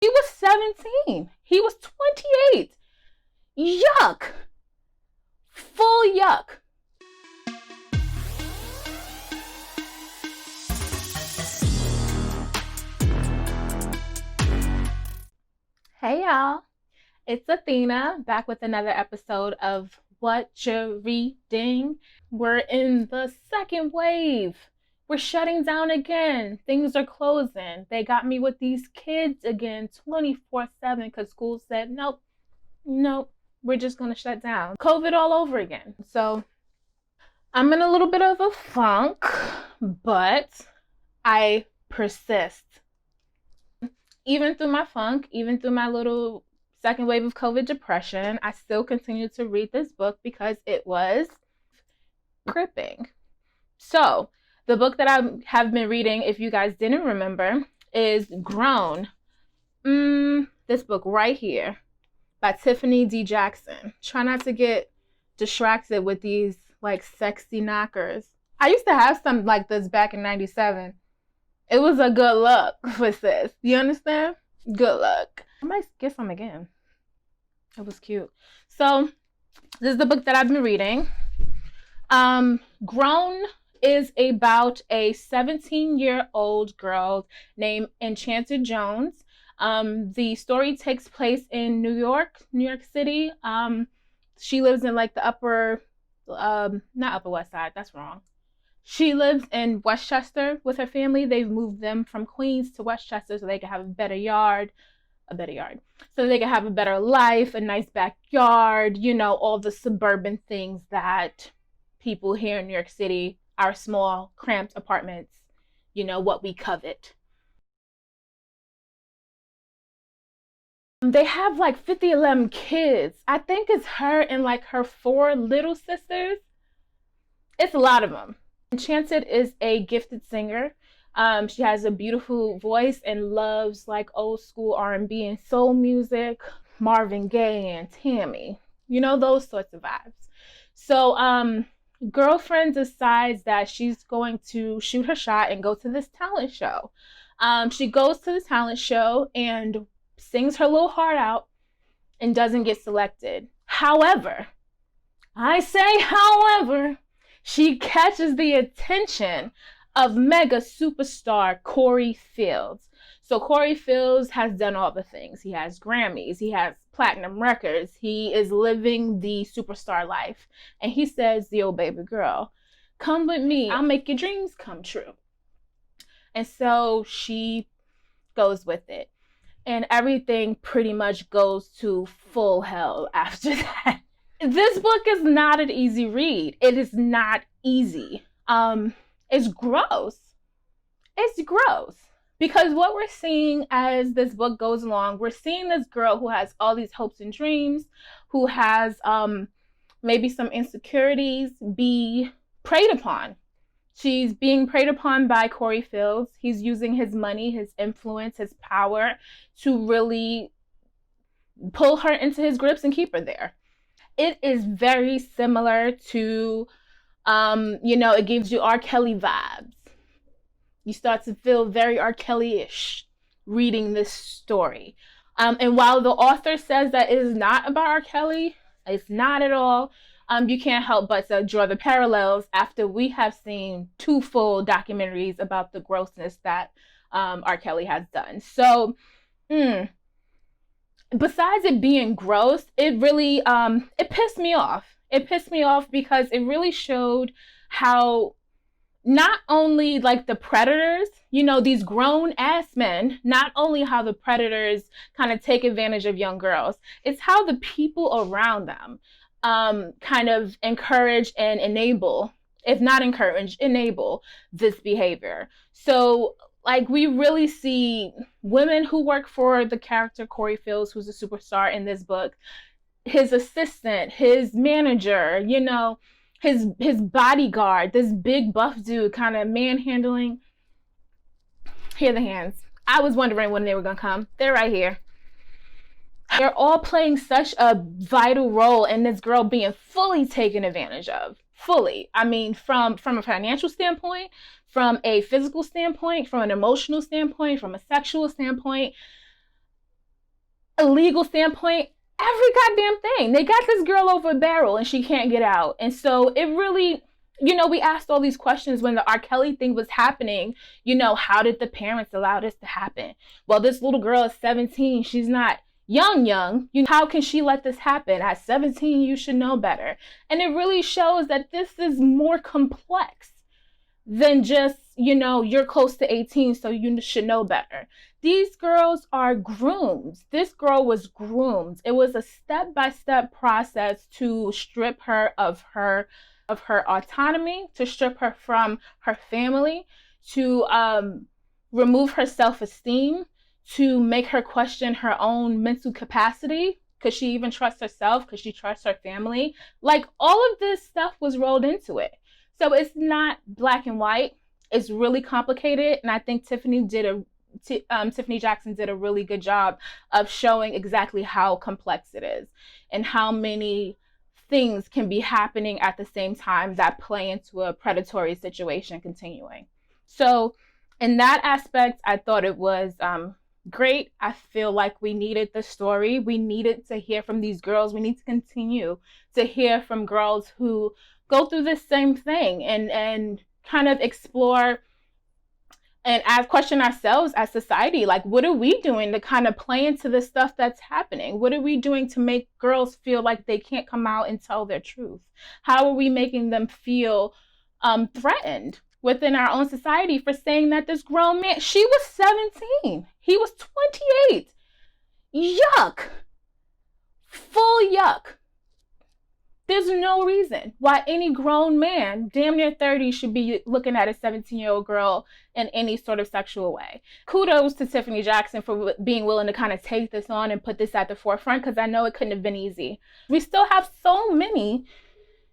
He was 17. He was 28. Yuck. Full yuck. Hey y'all, it's Athena back with another episode of Whatcha Reading. We're in the second wave. We're shutting down again. Things are closing. They got me with these kids again 24/7 because school said, nope, we're just going to shut down. COVID all over again. So I'm in a little bit of a funk, but I persist. Even through my funk, even through my little second wave of COVID depression, I still continued to read this book because it was gripping. So, the book that I have been reading, if you guys didn't remember, is Grown. This book right here by Tiffany D. Jackson. Try not to get distracted with these like sexy knockers. I used to have some like this back in 97. It was a good look for sis. You understand? Good luck. I might get some again. It was cute. So, this is the book that I've been reading. Grown is about a 17-year-old girl named Enchanted Jones. The story takes place in New York City. She lives in like the not Upper West Side, that's wrong. She lives in Westchester with her family. They've moved them from Queens to Westchester so they can have a better yard, so they can have a better life, a nice backyard, you know, all the suburban things that people here in New York City, our small, cramped apartments, you know, what we covet. They have like 11 kids. I think it's her and like her 4 little sisters. It's a lot of them. Enchanted is a gifted singer. She has a beautiful voice and loves like old school R&B and soul music, Marvin Gaye and Tammy, you know, those sorts of vibes. So girlfriend decides that she's going to shoot her shot and go to this talent show. She goes to the talent show and sings her little heart out and doesn't get selected. However, she catches the attention of mega superstar Corey Fields. So Corey Fields has done all the things. He has Grammys, he has platinum records, he is living the superstar life. And he says, yo, baby girl, come with me, I'll make your dreams come true. And so she goes with it. And everything pretty much goes to full hell after that. This book is not an easy read. It is not easy. It's gross. It's gross. Because what we're seeing as this book goes along, we're seeing this girl who has all these hopes and dreams, who has maybe some insecurities, be preyed upon. She's being preyed upon by Corey Fields. He's using his money, his influence, his power to really pull her into his grips and keep her there. It is very similar to, you know, it gives you R. Kelly vibes. You start to feel very R. Kelly-ish reading this story. And while the author says that it is not about R. Kelly, it's not at all. You can't help but to draw the parallels after we have seen 2 full documentaries about the grossness that R. Kelly has done. So, besides it being gross, it really it pissed me off. It pissed me off because it really showed how not only like the predators, you know, these grown ass men, not only how the predators kind of take advantage of young girls, it's how the people around them kind of encourage and enable, if not encourage, enable this behavior. So like we really see women who work for the character Corey Fields, who's a superstar in this book, his assistant, his manager, you know, his bodyguard, this big buff dude kind of manhandling. Here are the hands. I was wondering when they were gonna come. They're right here. They're all playing such a vital role in this girl being fully taken advantage of. Fully. I mean, from a financial standpoint, from a physical standpoint, from an emotional standpoint, from a sexual standpoint. a legal standpoint, every goddamn thing. They got this girl over a barrel and she can't get out. And so it really, we asked all these questions when the R. Kelly thing was happening. How did the parents allow this to happen? Well, this little girl is 17. She's not young. How can she let this happen? At 17, you should know better. And it really shows that this is more complex than just, you're close to 18, so you should know better. These girls are groomed. This girl was groomed. It was a step-by-step process to strip her of her autonomy, to strip her from her family, to remove her self-esteem, to make her question her own mental capacity. Could she even trust herself? Could she trust her family? Like, all of this stuff was rolled into it. So it's not black and white. It's really complicated. And I think Tiffany Jackson did a really good job of showing exactly how complex it is and how many things can be happening at the same time that play into a predatory situation continuing. So in that aspect, I thought it was great. I feel like we needed the story. We needed to hear from these girls. We need to continue to hear from girls who go through this same thing and kind of explore and question ourselves as society. Like, what are we doing to kind of play into the stuff that's happening? What are we doing to make girls feel like they can't come out and tell their truth? How are we making them feel threatened within our own society for saying that this grown man, she was 17, he was 28. Yuck. Full yuck. There's no reason why any grown man, damn near 30, should be looking at a 17-year-old girl in any sort of sexual way. Kudos to Tiffany Jackson for being willing to kind of take this on and put this at the forefront, because I know it couldn't have been easy. We still have so many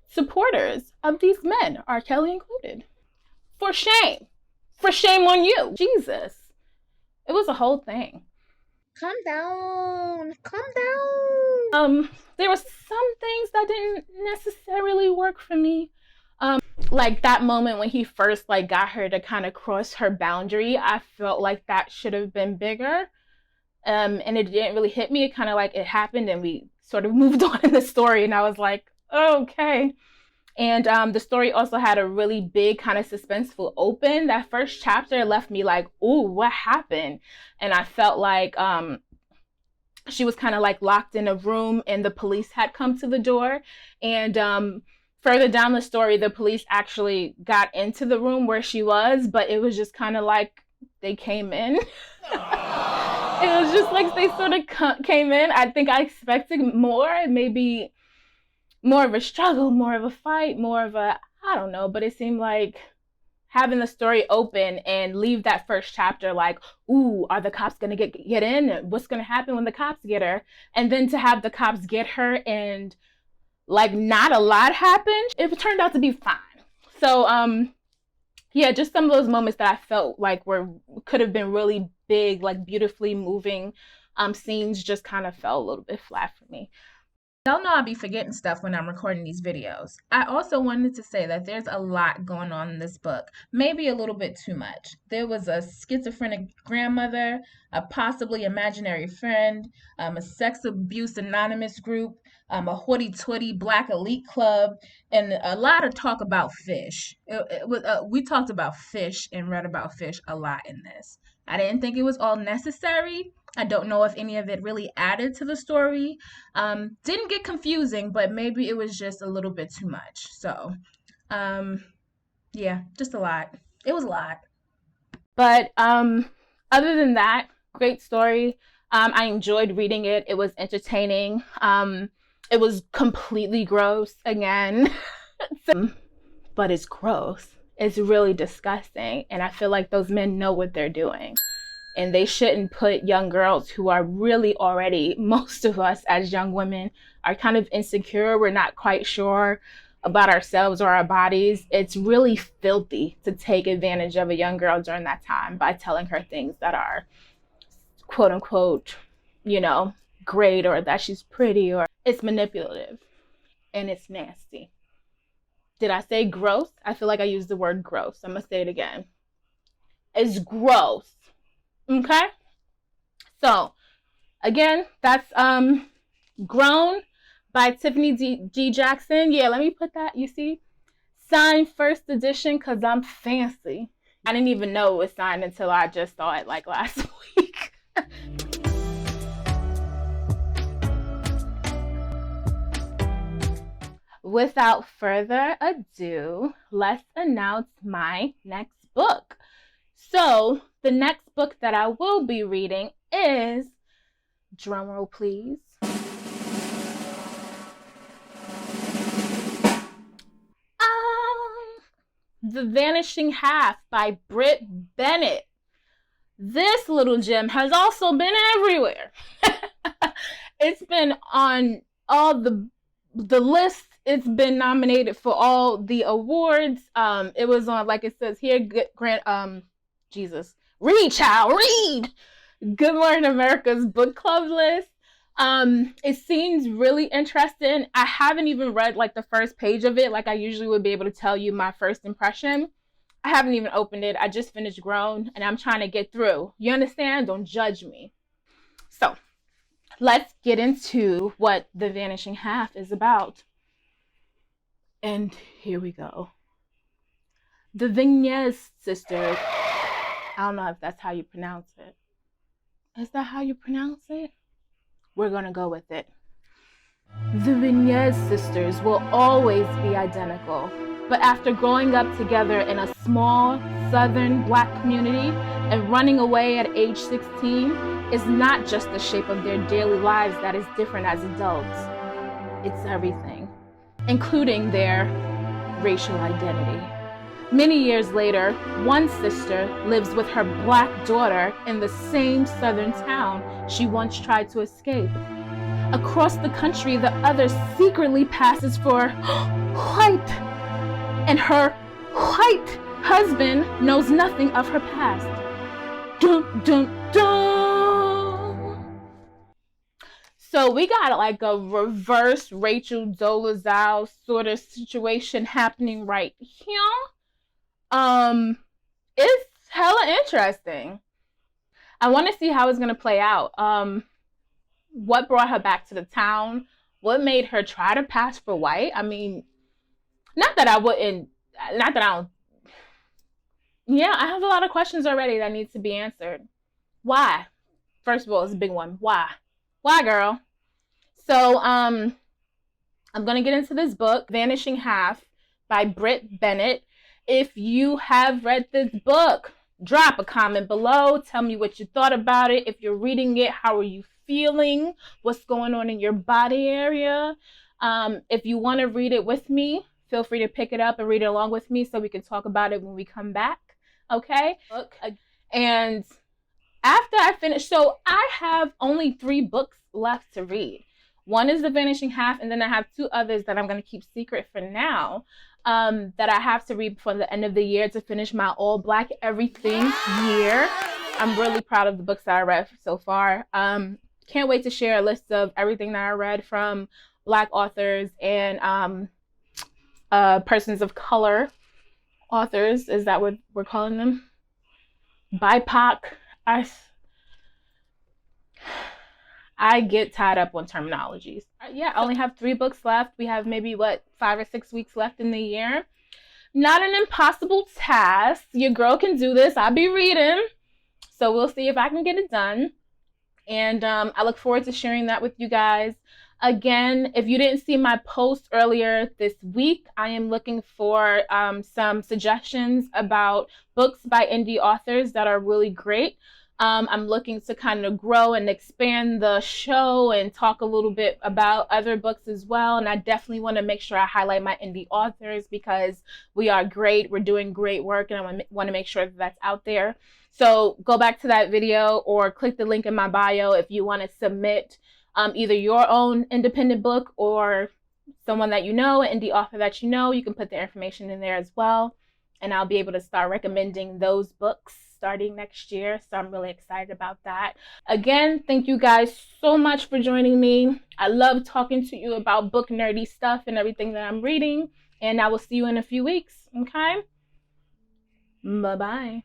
supporters of these men, R. Kelly included. For shame. For shame on you. Jesus. It was a whole thing. Calm down. There were some things that didn't necessarily work for me. Like that moment when he first got her to kind of cross her boundary, I felt like that should have been bigger. And it didn't really hit me. It kind of it happened and we sort of moved on in the story, and I was like, oh, okay. And the story also had a really big kind of suspenseful open. That first chapter left me like, ooh, what happened? And I felt like she was kind of locked in a room and the police had come to the door. And further down the story, the police actually got into the room where she was, but it was just kind of they came in. It was just they sort of came in. I think I expected more, maybe more of a struggle, more of a fight, more of a, I don't know, but it seemed like having the story open and leave that first chapter ooh, are the cops going to get in? What's going to happen when the cops get her? And then to have the cops get her and not a lot happened, it turned out to be fine. So yeah, just some of those moments that I felt could have been really big, beautifully moving scenes just kind of fell a little bit flat for me. Y'all know I'll be forgetting stuff when I'm recording these videos. I also wanted to say that there's a lot going on in this book, maybe a little bit too much. There was a schizophrenic grandmother, a possibly imaginary friend, a sex abuse anonymous group, a hoity-toity black elite club, and a lot of talk about fish. We talked about fish and read about fish a lot in this. I didn't think it was all necessary. I don't know if any of it really added to the story. Didn't get confusing, but maybe it was just a little bit too much. So, yeah, just a lot. It was a lot. But other than that, great story. I enjoyed reading it. It was entertaining. It was completely gross again. But it's gross. It's really disgusting. And I feel like those men know what they're doing. And they shouldn't put young girls who are really already, most of us as young women are kind of insecure. We're not quite sure about ourselves or our bodies. It's really filthy to take advantage of a young girl during that time by telling her things that are quote unquote, great, or that she's pretty, or it's manipulative and it's nasty. Did I say gross? I feel like I used the word gross. I'm gonna say it again. It's gross. Okay? So, Again, that's Grown by Tiffany G. Jackson. Yeah, let me put that, you see? Signed first edition because I'm fancy. I didn't even know it was signed until I just saw it like last week. Without further ado, let's announce my next book. So, the next book that I will be reading is, drumroll please, The Vanishing Half by Britt Bennett. This little gem has also been everywhere. It's been on all the lists. It's been nominated for all the awards. It was on, like it says here, read, child, read. Good Morning America's book club list. It seems really interesting. I haven't even read like the first page of it. Like I usually would be able to tell you my first impression. I haven't even opened it. I just finished Grown and I'm trying to get through. You understand? Don't judge me. So let's get into what The Vanishing Half is about. And here we go. The Vignez sisters. I don't know if that's how you pronounce it. Is that how you pronounce it? We're gonna go with it. The Vignez sisters will always be identical, but after growing up together in a small southern black community and running away at age 16 is not just the shape of their daily lives that is different as adults. It's everything, including their racial identity. Many years later, one sister lives with her black daughter in the same southern town she once tried to escape. Across the country, the other secretly passes for white, and her white husband knows nothing of her past. Dun, dun, dun. So we got like a reverse Rachel Dolezal sort of situation happening right here. It's hella interesting. I want to see how it's gonna play out. What brought her back to the town? What made her try to pass for white? I mean, not that I don't. Yeah, I have a lot of questions already that need to be answered. Why? First of all, it's a big one. Why? Why, girl? So, I'm gonna get into this book, Vanishing Half by Britt Bennett. If you have read this book, drop a comment below. Tell me what you thought about it. If you're reading it, how are you feeling? What's going on in your body area? If you want to read it with me, feel free to pick it up and read it along with me so we can talk about it when we come back. Okay? And after I finish, so I have only 3 books left to read. One is The Vanishing Half, and then I have 2 others that I'm going to keep secret for now. That I have to read before the end of the year to finish my all black everything year. I'm really proud of the books that I read so far. Can't wait to share a list of everything that I read from Black authors and persons of color authors. Is that what we're calling them? BIPOC. I get tied up on terminologies. Yeah, I only have 3 books left. We have maybe, 5 or 6 weeks left in the year. Not an impossible task. Your girl can do this. I'll be reading. So we'll see if I can get it done. And I look forward to sharing that with you guys. Again, if you didn't see my post earlier this week, I am looking for some suggestions about books by indie authors that are really great. I'm looking to kind of grow and expand the show and talk a little bit about other books as well. And I definitely want to make sure I highlight my indie authors because we are great. We're doing great work and I want to make sure that that's out there. So go back to that video or click the link in my bio if you want to submit either your own independent book or someone that you know, an indie author that you know. You can put the information in there as well. And I'll be able to start recommending those books starting next year. So I'm really excited about that. Again, thank you guys so much for joining me. I love talking to you about book nerdy stuff and everything that I'm reading. And I will see you in a few weeks. Okay? Bye-bye.